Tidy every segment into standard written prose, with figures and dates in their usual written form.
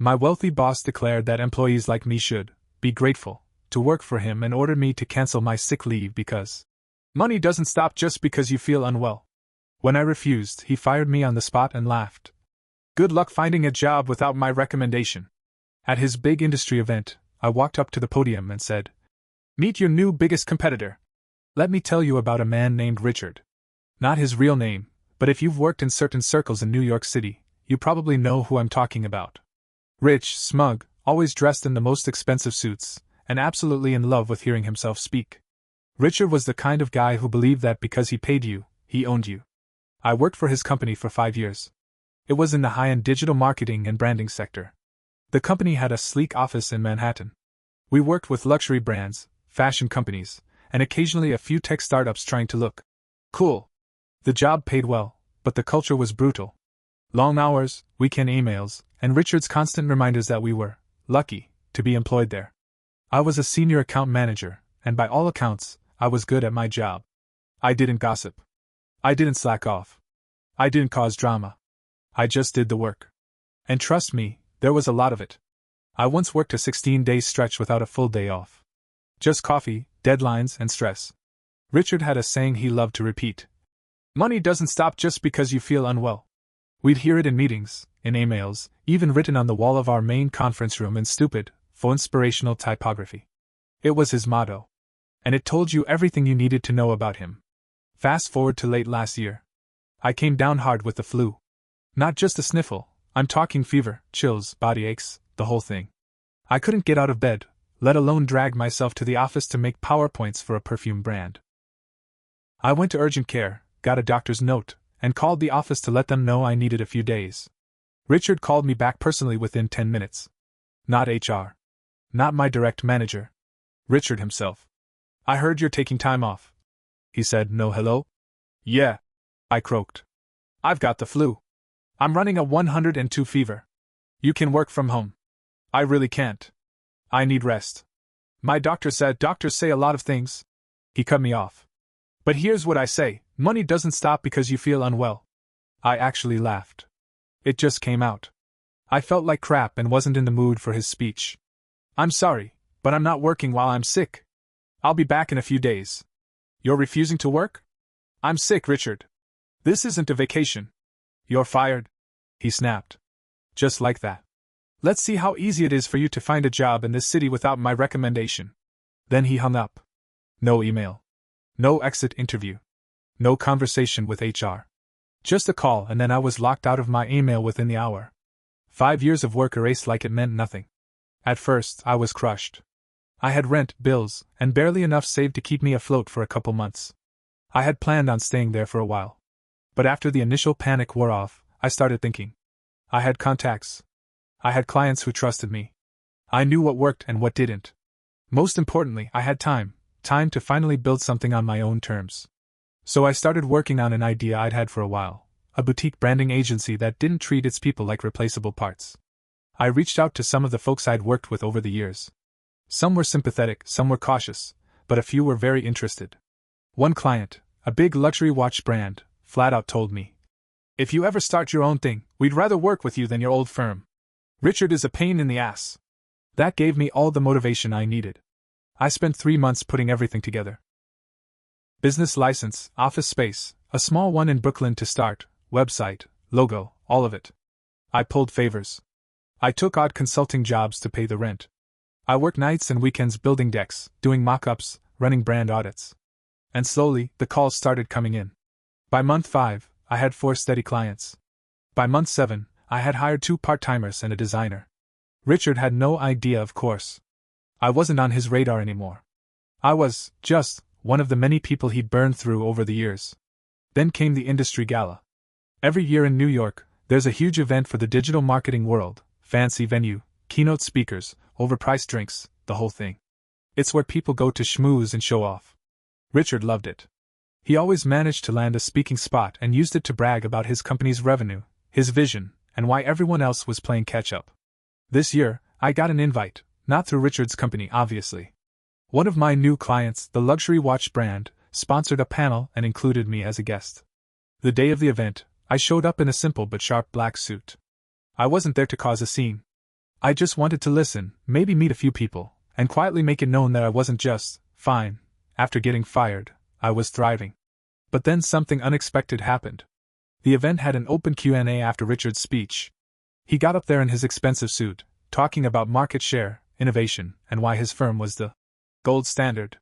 My wealthy boss declared that employees like me should be grateful to work for him and ordered me to cancel my sick leave because money doesn't stop just because you feel unwell. When I refused, he fired me on the spot and laughed. Good luck finding a job without my recommendation. At his big industry event, I walked up to the podium and said, "Meet your new biggest competitor. Let me tell you about a man named Richard." Not his real name, but if you've worked in certain circles in New York City, you probably know who I'm talking about. Rich, smug, always dressed in the most expensive suits, and absolutely in love with hearing himself speak. Richard was the kind of guy who believed that because he paid you, he owned you. I worked for his company for 5 years. It was in the high-end digital marketing and branding sector. The company had a sleek office in Manhattan. We worked with luxury brands, fashion companies, and occasionally a few tech startups trying to look cool. The job paid well, but the culture was brutal. Long hours, weekend emails, and Richard's constant reminders that we were lucky to be employed there. I was a senior account manager, and by all accounts, I was good at my job. I didn't gossip. I didn't slack off. I didn't cause drama. I just did the work. And trust me, there was a lot of it. I once worked a 16-day stretch without a full day off. Just coffee, deadlines, and stress. Richard had a saying he loved to repeat. Money doesn't stop just because you feel unwell. We'd hear it in meetings, in emails, even written on the wall of our main conference room in stupid, for inspirational typography. It was his motto. And it told you everything you needed to know about him. Fast forward to late last year. I came down hard with the flu. Not just a sniffle, I'm talking fever, chills, body aches, the whole thing. I couldn't get out of bed, let alone drag myself to the office to make PowerPoints for a perfume brand. I went to urgent care, got a doctor's note, and called the office to let them know I needed a few days. Richard called me back personally within 10 minutes. Not HR. Not my direct manager. Richard himself. "I heard you're taking time off." He said, "No hello?" "Yeah," I croaked. "I've got the flu. I'm running a 102 fever. You can work from home." "I really can't. I need rest. My doctor said doctors say a lot of things." He cut me off. "But here's what I say, money doesn't stop because you feel unwell." I actually laughed. It just came out. I felt like crap and wasn't in the mood for his speech. "I'm sorry, but I'm not working while I'm sick. I'll be back in a few days." "You're refusing to work?" "I'm sick, Richard. This isn't a vacation." "You're fired," he snapped. Just like that. "Let's see how easy it is for you to find a job in this city without my recommendation." Then he hung up. No email. No exit interview. No conversation with HR. Just a call, and then I was locked out of my email within the hour. 5 years of work erased like it meant nothing. At first, I was crushed. I had rent, bills, and barely enough saved to keep me afloat for a couple months. I had planned on staying there for a while. But after the initial panic wore off, I started thinking. I had contacts. I had clients who trusted me. I knew what worked and what didn't. Most importantly, I had time to finally build something on my own terms. So I started working on an idea I'd had for a while, a boutique branding agency that didn't treat its people like replaceable parts. I reached out to some of the folks I'd worked with over the years. Some were sympathetic, some were cautious, but a few were very interested. One client, a big luxury watch brand, flat out told me, "If you ever start your own thing, we'd rather work with you than your old firm. Richard is a pain in the ass." That gave me all the motivation I needed. I spent 3 months putting everything together. Business license, office space, a small one in Brooklyn to start, website, logo, all of it. I pulled favors. I took odd consulting jobs to pay the rent. I worked nights and weekends building decks, doing mock-ups, running brand audits. And slowly, the calls started coming in. By month 5, I had 4 steady clients. By month 7, I had hired 2 part-timers and a designer. Richard had no idea, of course. I wasn't on his radar anymore. I was, just, one of the many people he'd burned through over the years. Then came the industry gala. Every year in New York, there's a huge event for the digital marketing world, fancy venue, keynote speakers, overpriced drinks, the whole thing. It's where people go to schmooze and show off. Richard loved it. He always managed to land a speaking spot and used it to brag about his company's revenue, his vision, and why everyone else was playing catch-up. This year, I got an invite, not through Richard's company, obviously. One of my new clients, the luxury watch brand, sponsored a panel and included me as a guest. The day of the event, I showed up in a simple but sharp black suit. I wasn't there to cause a scene. I just wanted to listen, maybe meet a few people, and quietly make it known that I wasn't just fine. After getting fired, I was thriving. But then something unexpected happened. The event had an open Q&A after Richard's speech. He got up there in his expensive suit, talking about market share, innovation, and why his firm was the gold standard.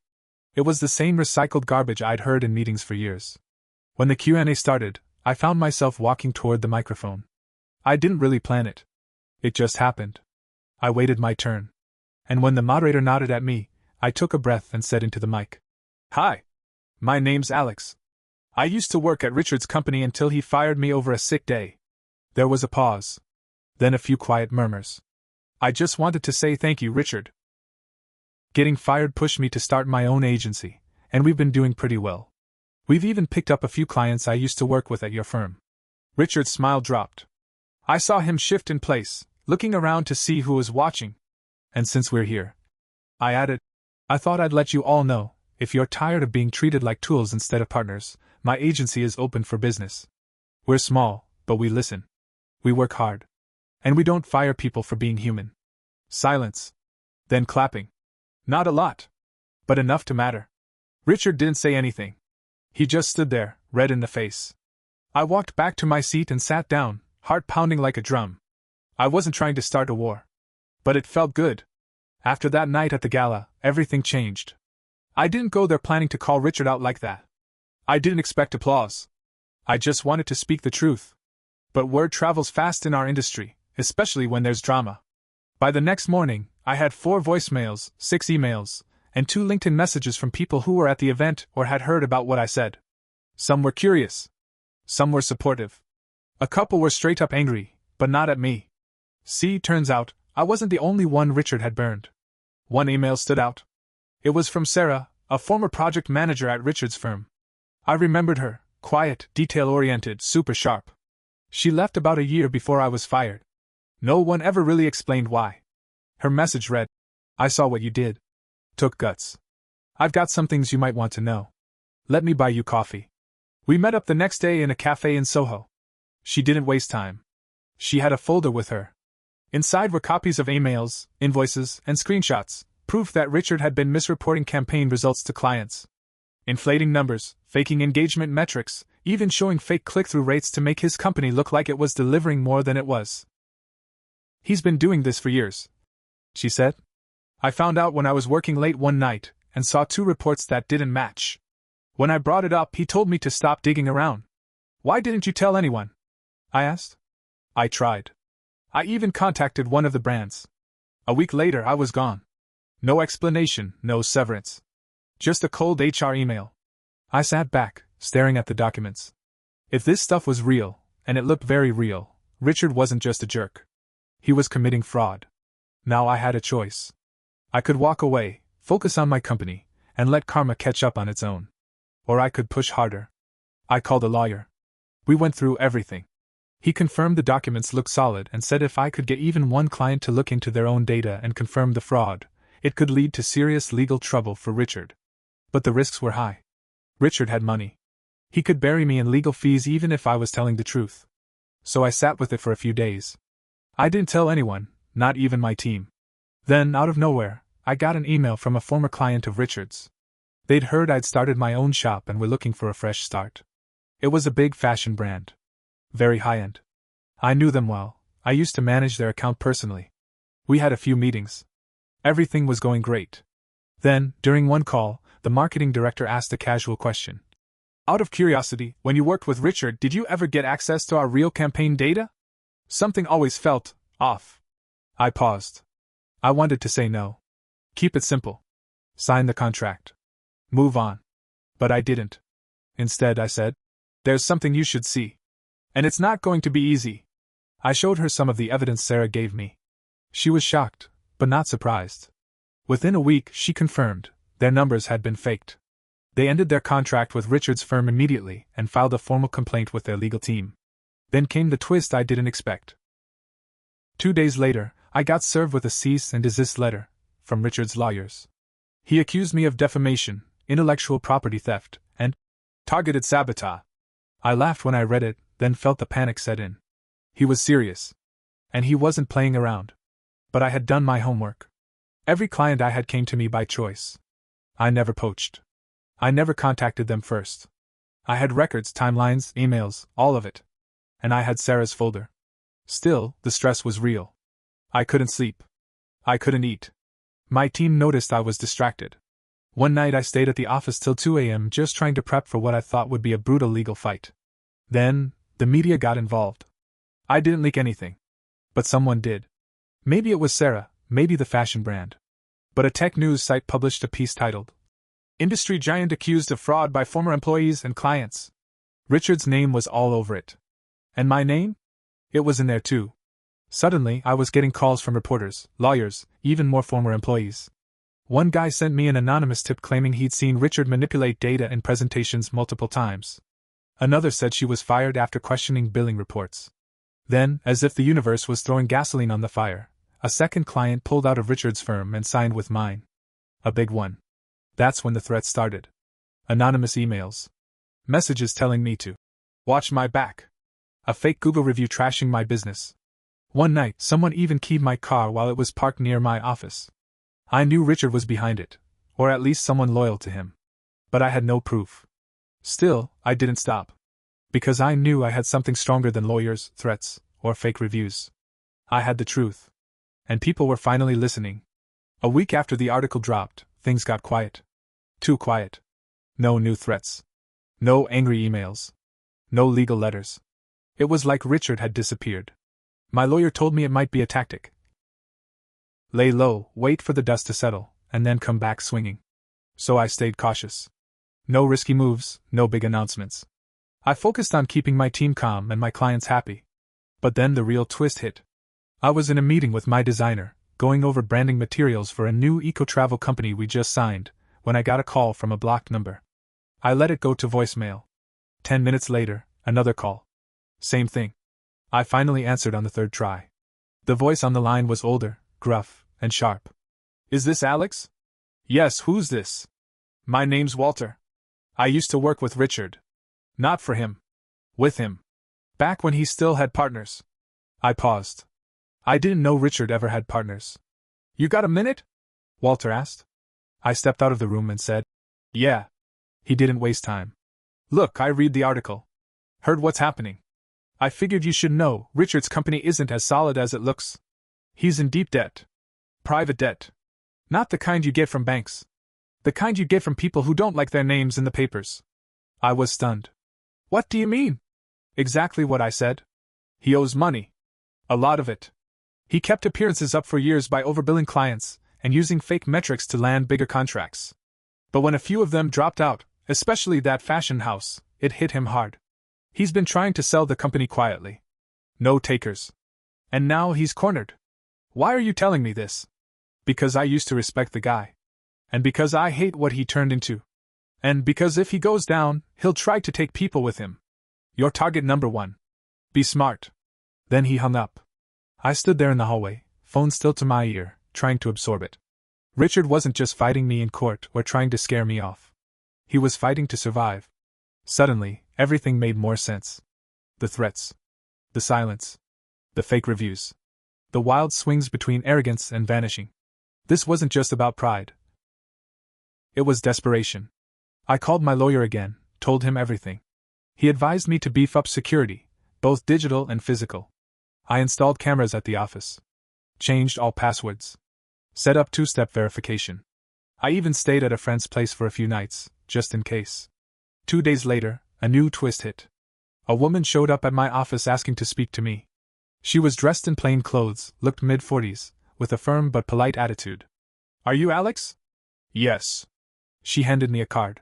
It was the same recycled garbage I'd heard in meetings for years. When the Q&A started, I found myself walking toward the microphone. I didn't really plan it. It just happened. I waited my turn. And when the moderator nodded at me, I took a breath and said into the mic, "Hi. My name's Alex. I used to work at Richard's company until he fired me over a sick day." There was a pause. Then a few quiet murmurs. "I just wanted to say thank you, Richard. Getting fired pushed me to start my own agency, and we've been doing pretty well. We've even picked up a few clients I used to work with at your firm." Richard's smile dropped. I saw him shift in place, looking around to see who was watching. "And since we're here," I added, "I thought I'd let you all know, if you're tired of being treated like tools instead of partners, my agency is open for business. We're small, but we listen. We work hard. And we don't fire people for being human." Silence. Then clapping. Not a lot. But enough to matter. Richard didn't say anything. He just stood there, red in the face. I walked back to my seat and sat down, heart pounding like a drum. I wasn't trying to start a war. But it felt good. After that night at the gala, everything changed. I didn't go there planning to call Richard out like that. I didn't expect applause. I just wanted to speak the truth. But word travels fast in our industry, especially when there's drama. By the next morning, I had 4 voicemails, 6 emails, and 2 LinkedIn messages from people who were at the event or had heard about what I said. Some were curious. Some were supportive. A couple were straight up angry, but not at me. See, turns out, I wasn't the only one Richard had burned. One email stood out. It was from Sarah, a former project manager at Richard's firm. I remembered her, quiet, detail-oriented, super sharp. She left about a year before I was fired. No one ever really explained why. Her message read, "I saw what you did. Took guts. I've got some things you might want to know. Let me buy you coffee." We met up the next day in a cafe in Soho. She didn't waste time. She had a folder with her. Inside were copies of emails, invoices, and screenshots, proof that Richard had been misreporting campaign results to clients. Inflating numbers, faking engagement metrics, even showing fake click-through rates to make his company look like it was delivering more than it was. "He's been doing this for years," she said. "I found out when I was working late one night and saw 2 reports that didn't match. When I brought it up, he told me to stop digging around." "Why didn't you tell anyone?" I asked. "I tried. I even contacted one of the brands. A week later, I was gone. No explanation, no severance. Just a cold HR email." I sat back, staring at the documents. If this stuff was real, and it looked very real, Richard wasn't just a jerk. He was committing fraud. Now I had a choice. I could walk away, focus on my company, and let karma catch up on its own. Or I could push harder. I called a lawyer. We went through everything. He confirmed the documents looked solid and said if I could get even one client to look into their own data and confirm the fraud, it could lead to serious legal trouble for Richard. But the risks were high. Richard had money. He could bury me in legal fees even if I was telling the truth. So I sat with it for a few days. I didn't tell anyone, not even my team. Then, out of nowhere, I got an email from a former client of Richard's. They'd heard I'd started my own shop and were looking for a fresh start. It was a big fashion brand. Very high-end. I knew them well. I used to manage their account personally. We had a few meetings. Everything was going great. Then, during one call, the marketing director asked a casual question. "Out of curiosity, when you worked with Richard, did you ever get access to our real campaign data?" Something always felt off. I paused. I wanted to say no. Keep it simple. Sign the contract. Move on. But I didn't. Instead, I said, "There's something you should see. And it's not going to be easy." I showed her some of the evidence Sarah gave me. She was shocked, but not surprised. Within a week, she confirmed, their numbers had been faked. They ended their contract with Richard's firm immediately and filed a formal complaint with their legal team. Then came the twist I didn't expect. 2 days later, I got served with a cease and desist letter from Richard's lawyers. He accused me of defamation, intellectual property theft, and targeted sabotage. I laughed when I read it, then felt the panic set in. He was serious. And he wasn't playing around. But I had done my homework. Every client I had came to me by choice. I never poached. I never contacted them first. I had records, timelines, emails, all of it. And I had Sarah's folder. Still, the stress was real. I couldn't sleep. I couldn't eat. My team noticed I was distracted. One night I stayed at the office till 2 a.m. just trying to prep for what I thought would be a brutal legal fight. Then, the media got involved. I didn't leak anything. But someone did. Maybe it was Sarah, maybe the fashion brand. But a tech news site published a piece titled, "Industry Giant Accused of Fraud by Former Employees and Clients." Richard's name was all over it. And my name? It was in there too. Suddenly, I was getting calls from reporters, lawyers, even more former employees. One guy sent me an anonymous tip claiming he'd seen Richard manipulate data in presentations multiple times. Another said she was fired after questioning billing reports. Then, as if the universe was throwing gasoline on the fire, a second client pulled out of Richard's firm and signed with mine. A big one. That's when the threats started. Anonymous emails. Messages telling me to watch my back. A fake Google review trashing my business. One night, someone even keyed my car while it was parked near my office. I knew Richard was behind it, or at least someone loyal to him. But I had no proof. Still, I didn't stop. Because I knew I had something stronger than lawyers, threats, or fake reviews. I had the truth. And people were finally listening. A week after the article dropped, things got quiet. Too quiet. No new threats. No angry emails. No legal letters. It was like Richard had disappeared. My lawyer told me it might be a tactic. Lay low, wait for the dust to settle, and then come back swinging. So I stayed cautious. No risky moves, no big announcements. I focused on keeping my team calm and my clients happy. But then the real twist hit. I was in a meeting with my designer, going over branding materials for a new eco-travel company we just signed, when I got a call from a blocked number. I let it go to voicemail. 10 minutes later, another call. Same thing. I finally answered on the third try. The voice on the line was older, gruff, and sharp. "Is this Alex?" "Yes, who's this?" "My name's Walter. I used to work with Richard." "Not for him. With him. Back when he still had partners." I paused. I didn't know Richard ever had partners. "You got a minute?" Walter asked. I stepped out of the room and said, "Yeah." He didn't waste time. "Look, I read the article. Heard what's happening. I figured you should know, Richard's company isn't as solid as it looks. He's in deep debt. Private debt. Not the kind you get from banks. The kind you get from people who don't like their names in the papers." I was stunned. "What do you mean?" "Exactly what I said. He owes money. A lot of it. He kept appearances up for years by overbilling clients and using fake metrics to land bigger contracts. But when a few of them dropped out, especially that fashion house, it hit him hard. He's been trying to sell the company quietly. No takers. And now he's cornered. Why are you telling me this?" "Because I used to respect the guy. And because I hate what he turned into. And because if he goes down, he'll try to take people with him. You're target number one. Be smart." Then he hung up. I stood there in the hallway, phone still to my ear, trying to absorb it. Richard wasn't just fighting me in court or trying to scare me off. He was fighting to survive. Suddenly, everything made more sense. The threats. The silence. The fake reviews. The wild swings between arrogance and vanishing. This wasn't just about pride. It was desperation. I called my lawyer again, told him everything. He advised me to beef up security, both digital and physical. I installed cameras at the office. Changed all passwords. Set up two-step verification. I even stayed at a friend's place for a few nights, just in case. 2 days later, a new twist hit. A woman showed up at my office asking to speak to me. She was dressed in plain clothes, looked mid-40s, with a firm but polite attitude. "Are you Alex?" "Yes." She handed me a card.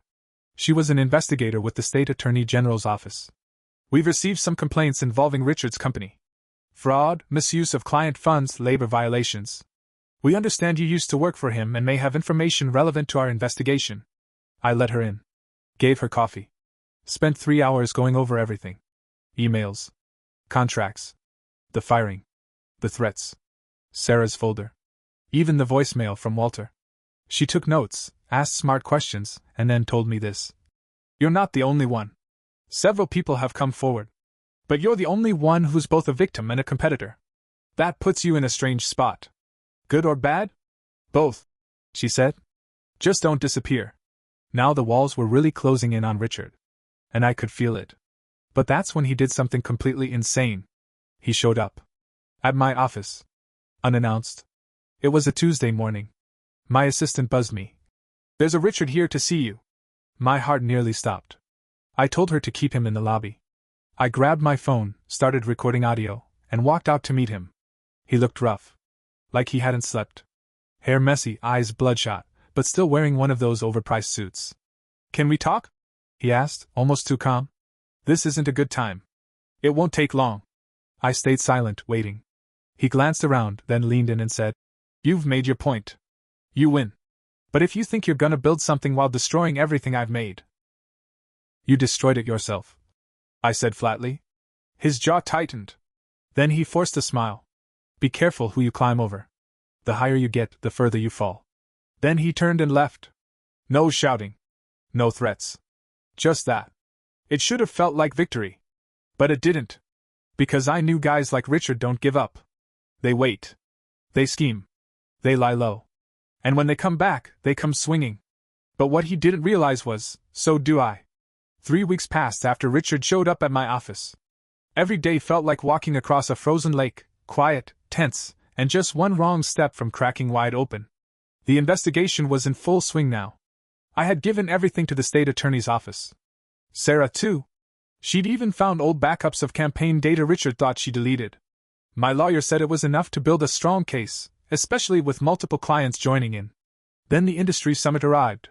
She was an investigator with the State Attorney General's office. "We've received some complaints involving Richard's company. Fraud, misuse of client funds, labor violations. We understand you used to work for him and may have information relevant to our investigation." I let her in. Gave her coffee. Spent 3 hours going over everything. Emails. Contracts. The firing. The threats. Sarah's folder. Even the voicemail from Walter. She took notes, asked smart questions, and then told me this. "You're not the only one. Several people have come forward. But you're the only one who's both a victim and a competitor. That puts you in a strange spot. Good or bad? Both, she said. Just don't disappear. Now the walls were really closing in on Richard. And I could feel it. But that's when he did something completely insane. He showed up. At my office. Unannounced. It was a Tuesday morning. My assistant buzzed me. There's a Richard here to see you. My heart nearly stopped. I told her to keep him in the lobby. I grabbed my phone, started recording audio, and walked out to meet him. He looked rough. Like he hadn't slept. Hair messy, eyes bloodshot, but still wearing one of those overpriced suits. Can we talk? He asked, almost too calm. This isn't a good time. It won't take long. I stayed silent, waiting. He glanced around, then leaned in and said, You've made your point. You win. But if you think you're gonna build something while destroying everything I've made, you destroyed it yourself, I said flatly. His jaw tightened. Then he forced a smile. Be careful who you climb over. The higher you get, the further you fall. Then he turned and left. No shouting. No threats. Just that. It should have felt like victory. But it didn't. Because I knew guys like Richard don't give up. They wait. They scheme. They lie low. And when they come back, they come swinging. But what he didn't realize was, so do I. 3 weeks passed after Richard showed up at my office. Every day felt like walking across a frozen lake, quiet, tense, and just one wrong step from cracking wide open. The investigation was in full swing now. I had given everything to the state attorney's office. Sarah, too. She'd even found old backups of campaign data Richard thought she deleted. My lawyer said it was enough to build a strong case, especially with multiple clients joining in. Then the industry summit arrived.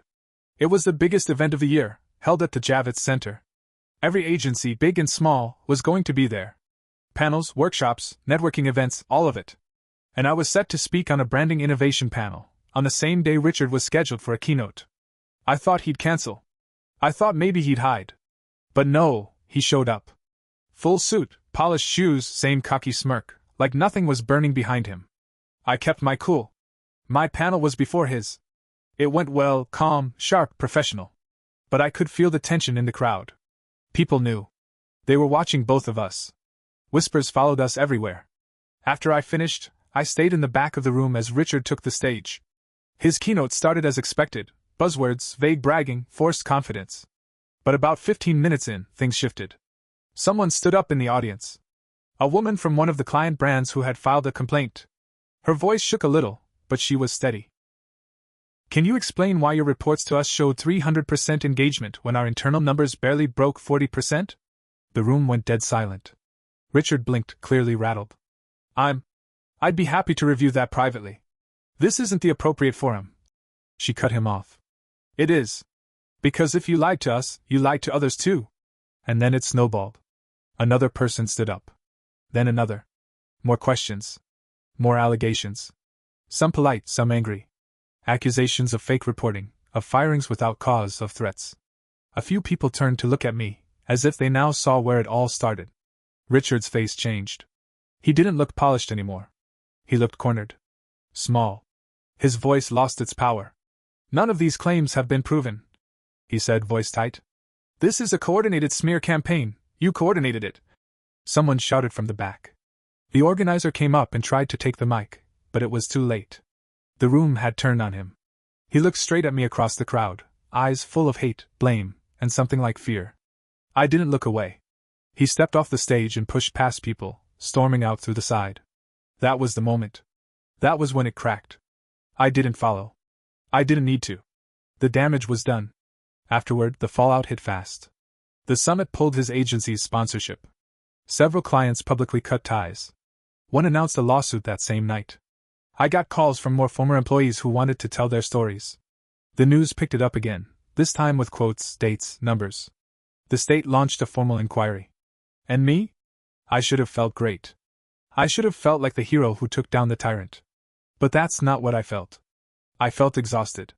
It was the biggest event of the year, held at the Javits Center. Every agency, big and small, was going to be there. Panels, workshops, networking events, all of it. And I was set to speak on a branding innovation panel, on the same day Richard was scheduled for a keynote. I thought he'd cancel. I thought maybe he'd hide. But no, he showed up. Full suit, polished shoes, same cocky smirk, like nothing was burning behind him. I kept my cool. My panel was before his. It went well, calm, sharp, professional. But I could feel the tension in the crowd. People knew. They were watching both of us. Whispers followed us everywhere. After I finished, I stayed in the back of the room as Richard took the stage. His keynote started as expected, buzzwords, vague bragging, forced confidence. But about 15 minutes in, things shifted. Someone stood up in the audience. A woman from one of the client brands who had filed a complaint. Her voice shook a little, but she was steady. Can you explain why your reports to us showed 300% engagement when our internal numbers barely broke 40%? The room went dead silent. Richard blinked, clearly rattled. I'd be happy to review that privately. This isn't the appropriate forum. She cut him off. It is. Because if you lied to us, you lied to others too. And then it snowballed. Another person stood up. Then another. More questions. More allegations. Some polite, some angry. Accusations of fake reporting, of firings without cause, of threats. A few people turned to look at me, as if they now saw where it all started. Richard's face changed. He didn't look polished anymore. He looked cornered. Small. His voice lost its power. None of these claims have been proven, he said, voice tight. This is a coordinated smear campaign. You coordinated it. Someone shouted from the back. The organizer came up and tried to take the mic, but it was too late. The room had turned on him. He looked straight at me across the crowd, eyes full of hate, blame, and something like fear. I didn't look away. He stepped off the stage and pushed past people, storming out through the side. That was the moment. That was when it cracked. I didn't follow. I didn't need to. The damage was done. Afterward, the fallout hit fast. The summit pulled his agency's sponsorship. Several clients publicly cut ties. One announced a lawsuit that same night. I got calls from more former employees who wanted to tell their stories. The news picked it up again, this time with quotes, dates, numbers. The state launched a formal inquiry. And me? I should have felt great. I should have felt like the hero who took down the tyrant. But that's not what I felt. I felt exhausted.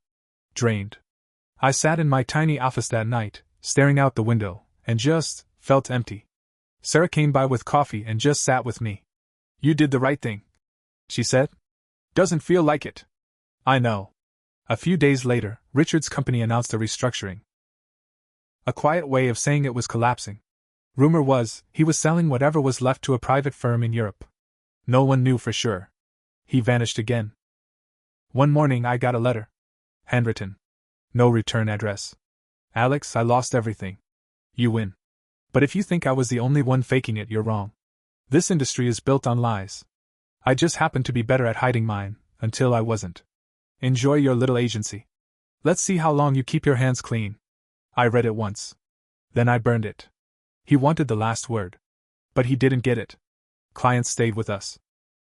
Drained. I sat in my tiny office that night, staring out the window, and just felt empty. Sarah came by with coffee and just sat with me. You did the right thing, she said. Doesn't feel like it. I know. A few days later, Richard's company announced a restructuring. A quiet way of saying it was collapsing. Rumor was, he was selling whatever was left to a private firm in Europe. No one knew for sure. He vanished again. One morning I got a letter. Handwritten. No return address. Alex, I lost everything. You win. But if you think I was the only one faking it, you're wrong. This industry is built on lies. I just happened to be better at hiding mine, until I wasn't. Enjoy your little agency. Let's see how long you keep your hands clean. I read it once. Then I burned it. He wanted the last word. But he didn't get it. Clients stayed with us.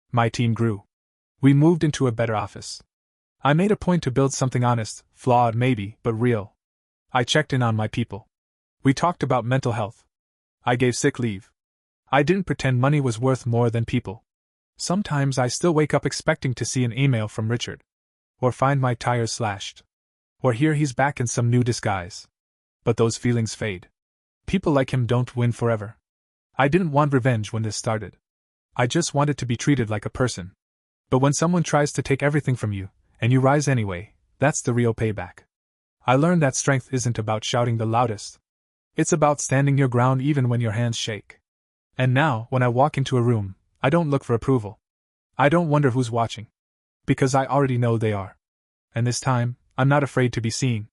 My team grew. We moved into a better office. I made a point to build something honest, flawed maybe, but real. I checked in on my people. We talked about mental health. I gave sick leave. I didn't pretend money was worth more than people. Sometimes I still wake up expecting to see an email from Richard. Or find my tires slashed. Or hear he's back in some new disguise. But those feelings fade. People like him don't win forever. I didn't want revenge when this started. I just wanted to be treated like a person. But when someone tries to take everything from you, and you rise anyway, that's the real payback. I learned that strength isn't about shouting the loudest. It's about standing your ground even when your hands shake. And now, when I walk into a room, I don't look for approval. I don't wonder who's watching. Because I already know they are. And this time, I'm not afraid to be seen.